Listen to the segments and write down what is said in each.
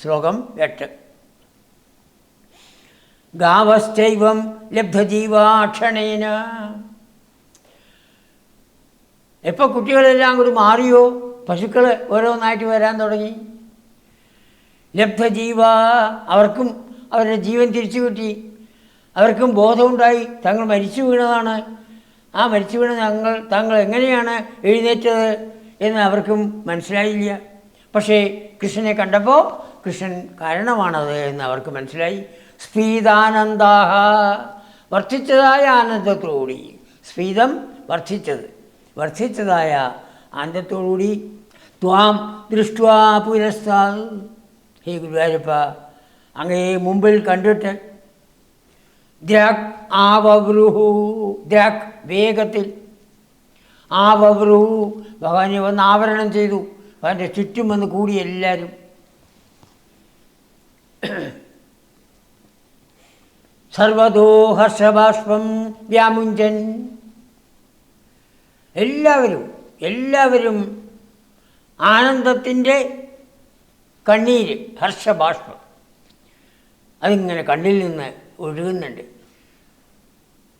ശ്ലോകം 8. ഗാവശ്ചൈവം ലബ്ധജീവാക്ഷണേന. എപ്പോൾ കുട്ടികളെല്ലാം കൂടി മാറിയോ, പശുക്കൾ ഓരോന്നായിട്ട് വരാൻ തുടങ്ങി. ലബ്ധജീവ, അവർക്കും അവരുടെ ജീവൻ തിരിച്ചു കിട്ടി. അവർക്കും ബോധമുണ്ടായി തങ്ങൾ മരിച്ചു വീണതാണ്. ആ മരിച്ചു വീണ താങ്കൾ എങ്ങനെയാണ് എഴുന്നേറ്റത് എന്ന് അവർക്കും മനസ്സിലായില്ല. പക്ഷേ കൃഷ്ണനെ കണ്ടപ്പോൾ കൃഷ്ണൻ കാരണമാണത് എന്ന് അവർക്ക് മനസ്സിലായി. സ്ഫീതാനന്ദാഹ, വർദ്ധിച്ചതായ ആനന്ദത്തോടുകൂടി. സ്ഫീതം വർദ്ധിച്ചതായ ആനന്ദത്തോടുകൂടി. ത്വാം ദൃഷ്ട്വാ പുരസ്താദ്, ഹേ ഗുരുവായൂരപ്പ, അങ്ങേ മുമ്പിൽ കണ്ടിട്ട്. ദ്രാക് ആവവ്രുഹു, ദ്രാക് വേഗത്തിൽ, ആവവ്രുഹു ഭഗവാനെ വന്ന് ആവരണം ചെയ്തു. ഭഗവാന്റെ ചുറ്റും വന്ന് കൂടി എല്ലാവരും. സർവതോ ഹർഷബാഷ്പം വ്യാമുഞ്ചൻ, എല്ലാവരും ആനന്ദത്തിൻ്റെ കണ്ണീര്, ഹർഷബാഷ്പം അതിങ്ങനെ കണ്ണിൽ നിന്ന് ഒഴുകുന്നുണ്ട്.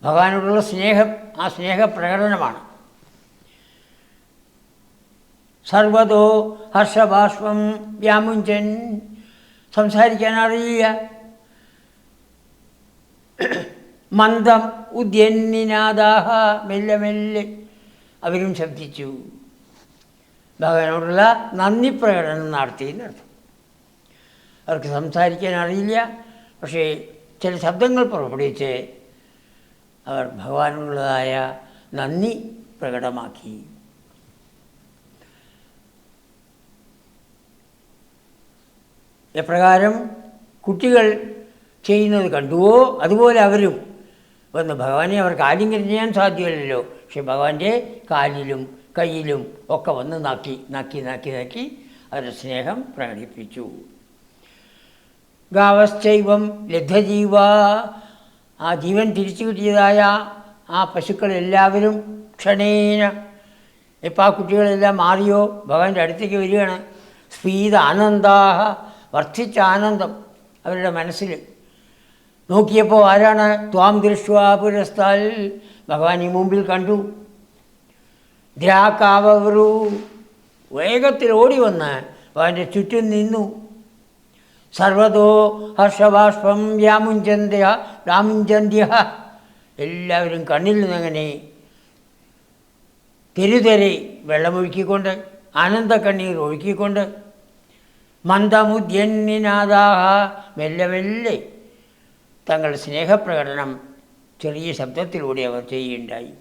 ഭഗവാനോടുള്ള സ്നേഹം, ആ സ്നേഹപ്രകടനമാണ്. സർവതോ ഹർഷബാഷ്പം വ്യാമുഞ്ചൻ, സംസാരിക്കാൻ അറിയില്ല. മന്ദം ഉദ്യന്നിനാദാഹ, മെല്ലെ മെല്ലെ അവരും ശബ്ദിച്ചു. ഭഗവാനോടുള്ള നന്ദി പ്രകടനം നടത്തി എന്നർത്ഥം. അവർക്ക് സംസാരിക്കാൻ അറിയില്ല, പക്ഷേ ചില ശബ്ദങ്ങൾ പുറപ്പെടുവിച്ച് അവർ ഭഗവാനുള്ളതായ നന്ദി പ്രകടമാക്കി. എപ്രകാരം കുട്ടികൾ ചെയ്യുന്നത് കണ്ടുവോ അതുപോലെ അവരും വന്ന് ഭഗവാനെ അവർക്ക് ആലിംഗനം ചെയ്യാൻ സാധ്യമല്ലല്ലോ. പക്ഷെ ഭഗവാന്റെ കാലിലും കയ്യിലും ഒക്കെ വന്ന് നാക്കി അവരുടെ സ്നേഹം പ്രകടിപ്പിച്ചു. ഗാവശ്ചൈവം ലബ്ധജീവ, ആ ജീവൻ തിരിച്ചു കിട്ടിയതായ ആ പശുക്കളെല്ലാവരും ക്ഷണേന, ഇപ്പോൾ ആ കുട്ടികളെല്ലാം മാറിയോ ഭഗവാന്റെ അടുത്തേക്ക് വരികയാണ്. സ്ഫീത ആനന്ദാഹ, വർദ്ധിച്ച ആനന്ദം അവരുടെ മനസ്സിൽ. നോക്കിയപ്പോൾ ആരാണ്? ത്വാം ദൃഷ്ട്വാ പുരസ്താൽ, ഭഗവാൻ ഈ മുമ്പിൽ കണ്ടു. ദ്രാകാവവ്രു, വേഗത്തിൽ ഓടി വന്ന് ഭഗവാന്റെ ചുറ്റും നിന്നു. സർവതോ ഹർഷബാഷ്പം വ്യാമുഞ്ചന്ത്യ, എല്ലാവരും കണ്ണിൽ നിന്നങ്ങനെ തെരുതെരെ വെള്ളമൊഴുക്കിക്കൊണ്ട്, ആനന്ദ കണ്ണീർ ഒഴുക്കിക്കൊണ്ട്. മന്ദമുദ്യന്നിനാദാഹ, മെല്ലെ മെല്ലെ തങ്ങളുടെ സ്നേഹപ്രകടനം ചെറിയ ശബ്ദത്തിലൂടെ അവർ ചെയ്യുകയുണ്ടായി.